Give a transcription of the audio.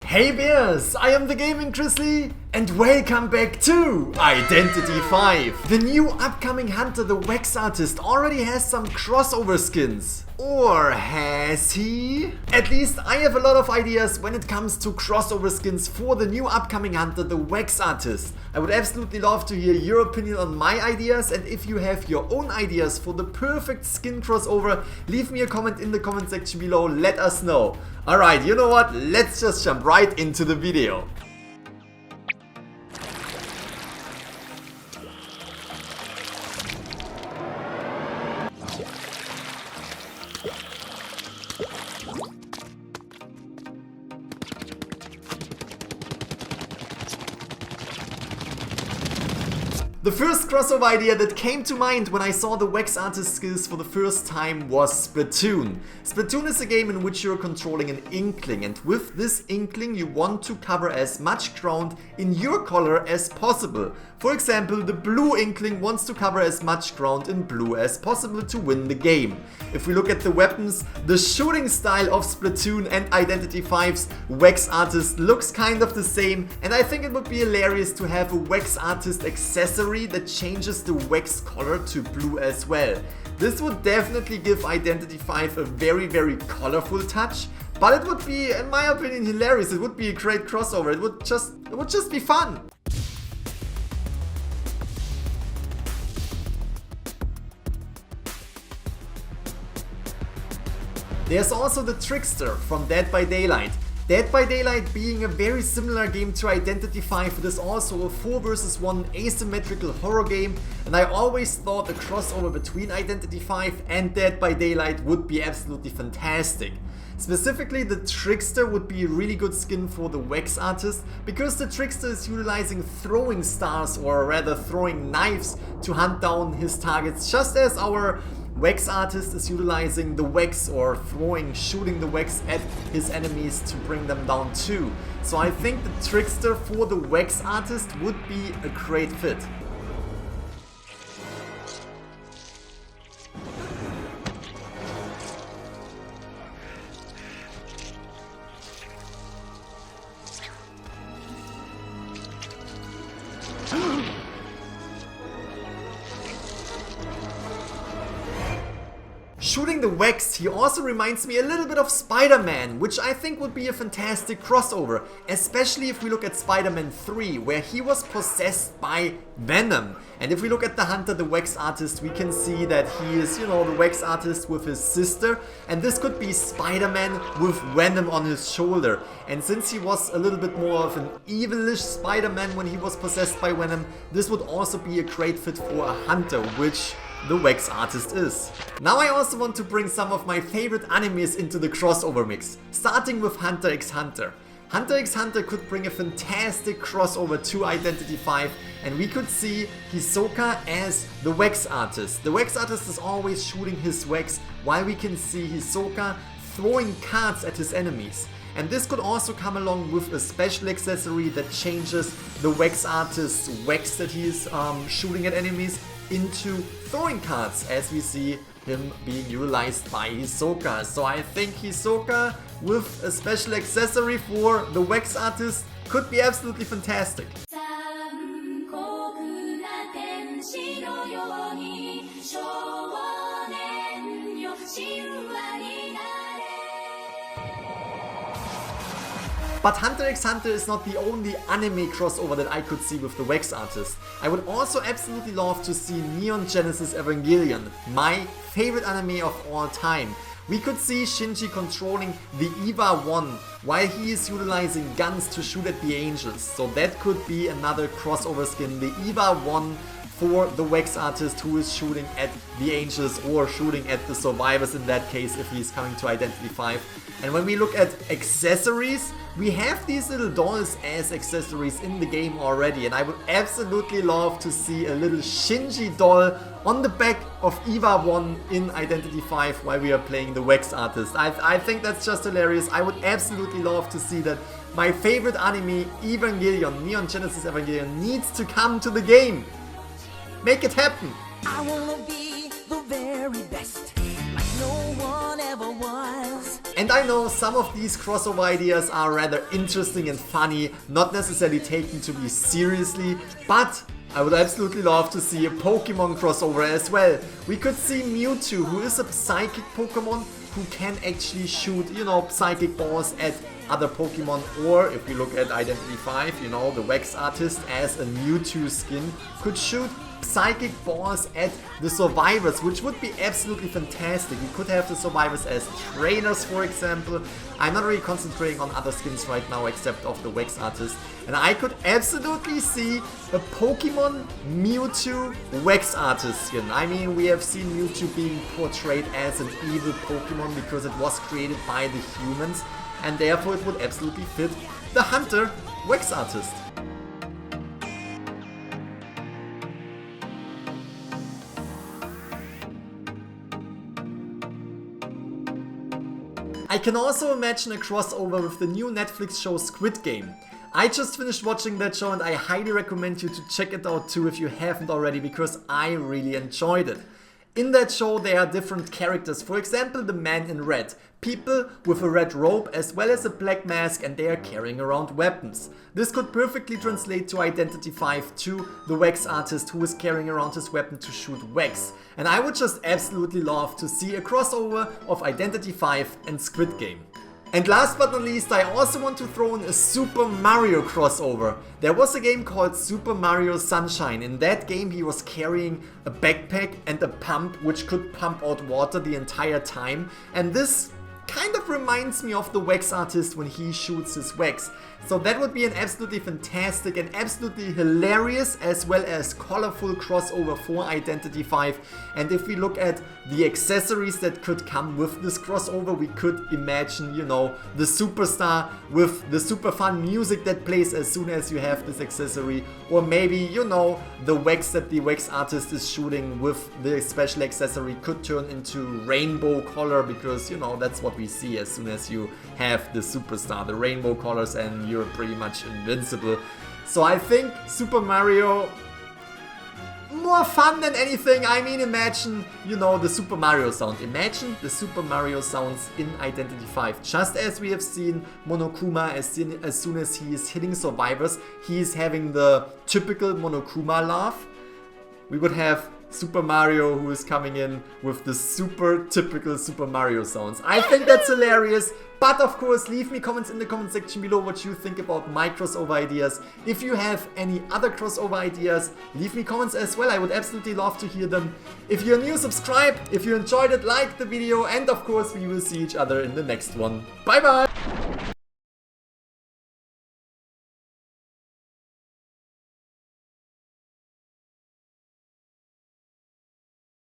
Hey bears, I am the Gaming-Grizzly and welcome back to Identity 5. The new upcoming hunter, the wax artist, already has some crossover skins. Or has he? At least I have a lot of ideas when it comes to crossover skins for the new upcoming hunter, the wax artist. I would absolutely love to hear your opinion on my ideas, and if you have your own ideas for the perfect skin crossover, leave me a comment in the comment section below, let us know. Alright, you know what? Let's just jump right into the video. The first crossover idea that came to mind when I saw the wax artist skills for the first time was Splatoon. Splatoon is a game in which you're controlling an inkling, and with this inkling you want to cover as much ground in your color as possible. For example, the blue inkling wants to cover as much ground in blue as possible to win the game. If we look at the weapons, the shooting style of Splatoon and Identity 5's wax artist looks kind of the same, and I think it would be hilarious to have a wax artist accessory that changes the wax color to blue as well. This would definitely give Identity 5 a very colorful touch, but it would be, in my opinion, hilarious. It would be a great crossover. It would just be fun. There's also the Trickster from Dead by Daylight. Dead by Daylight being a very similar game to Identity 5, it is also a 4 vs 1 asymmetrical horror game, and I always thought a crossover between Identity 5 and Dead by Daylight would be absolutely fantastic. Specifically, the Trickster would be a really good skin for the wax artist, because the Trickster is utilizing throwing stars, or rather throwing knives, to hunt down his targets, just as our wax artist is utilizing the wax or shooting the wax at his enemies to bring them down too. So I think the Trickster for the wax artist would be a great fit. Shooting the wax, he also reminds me a little bit of Spider-Man, which I think would be a fantastic crossover, especially if we look at Spider-Man 3, where he was possessed by Venom. And if we look at the hunter, the wax artist, we can see that he is, the wax artist with his sister, and this could be Spider-Man with Venom on his shoulder. And since he was a little bit more of an evilish Spider-Man when he was possessed by Venom, this would also be a great fit for a hunter, which the wax artist is. Now I also want to bring some of my favorite animes into the crossover mix, starting with Hunter x Hunter. Hunter x Hunter could bring a fantastic crossover to Identity 5, and we could see Hisoka as the wax artist. The wax artist is always shooting his wax, while we can see Hisoka throwing cards at his enemies. And this could also come along with a special accessory that changes the wax artist's wax that he is shooting at enemies into throwing cards, as we see him being utilized by Hisoka. So I think Hisoka with a special accessory for the wax artist could be absolutely fantastic. But Hunter x Hunter is not the only anime crossover that I could see with the wax artist. I would also absolutely love to see Neon Genesis Evangelion, my favorite anime of all time. We could see Shinji controlling the EVA 1 while he is utilizing guns to shoot at the angels. So that could be another crossover skin, the EVA 1 for the wax artist who is shooting at the angels or shooting at the survivors in that case if he's coming to Identity 5. And when we look at accessories, we have these little dolls as accessories in the game already, and I would absolutely love to see a little Shinji doll on the back of EVA 1 in Identity 5 while we are playing the wax artist. I think that's just hilarious. I would absolutely love to see that. My favorite anime, Evangelion, Neon Genesis Evangelion, needs to come to the game. Make it happen! I wanna be the very best, like no one ever was. And I know some of these crossover ideas are rather interesting and funny, not necessarily taken to be seriously, but I would absolutely love to see a Pokemon crossover as well. We could see Mewtwo, who is a psychic Pokemon, who can actually shoot, you know, psychic balls at other Pokemon, or if we look at Identity 5, you know, the wax artist as a Mewtwo skin could shoot psychic balls at the survivors, which would be absolutely fantastic. We could have the survivors as trainers, for example. I'm not really concentrating on other skins right now except of the wax artist, and I could absolutely see a Pokemon Mewtwo wax artist skin. I mean, we have seen Mewtwo being portrayed as an evil Pokemon because it was created by the humans, and therefore it would absolutely fit the Hunter wax artist. I can also imagine a crossover with the new Netflix show Squid Game. I just finished watching that show and I highly recommend you to check it out too if you haven't already, because I really enjoyed it. In that show there are different characters, for example the man in red, people with a red robe as well as a black mask, and they are carrying around weapons. This could perfectly translate to Identity 5 too, the wax artist who is carrying around his weapon to shoot wax. And I would just absolutely love to see a crossover of Identity 5 and Squid Game. And last but not least, I also want to throw in a Super Mario crossover. There was a game called Super Mario Sunshine. In that game he was carrying a backpack and a pump which could pump out water the entire time. And this kind of reminds me of the wax artist when he shoots his wax. So that would be an absolutely fantastic and absolutely hilarious as well as colorful crossover for Identity 5. And if we look at the accessories that could come with this crossover, we could imagine, you know, the superstar with the super fun music that plays as soon as you have this accessory, or maybe, you know, the wax that the wax artist is shooting with the special accessory could turn into rainbow color, because, you know, that's what we see as soon as you have the superstar, the rainbow colors, and you're pretty much invincible. So I think Super Mario, more fun than anything. I mean, imagine, you know, the Super Mario sound. Imagine the Super Mario sounds in Identity 5. Just as we have seen Monokuma, as soon as he is hitting survivors, he is having the typical Monokuma laugh. We would have Super Mario who is coming in with the super typical Super Mario sounds. I think that's hilarious. But of course, leave me comments in the comment section below what you think about my crossover ideas. If you have any other crossover ideas, leave me comments as well. I would absolutely love to hear them. If you're new, subscribe. If you enjoyed it, like the video. And of course, we will see each other in the next one. Bye bye!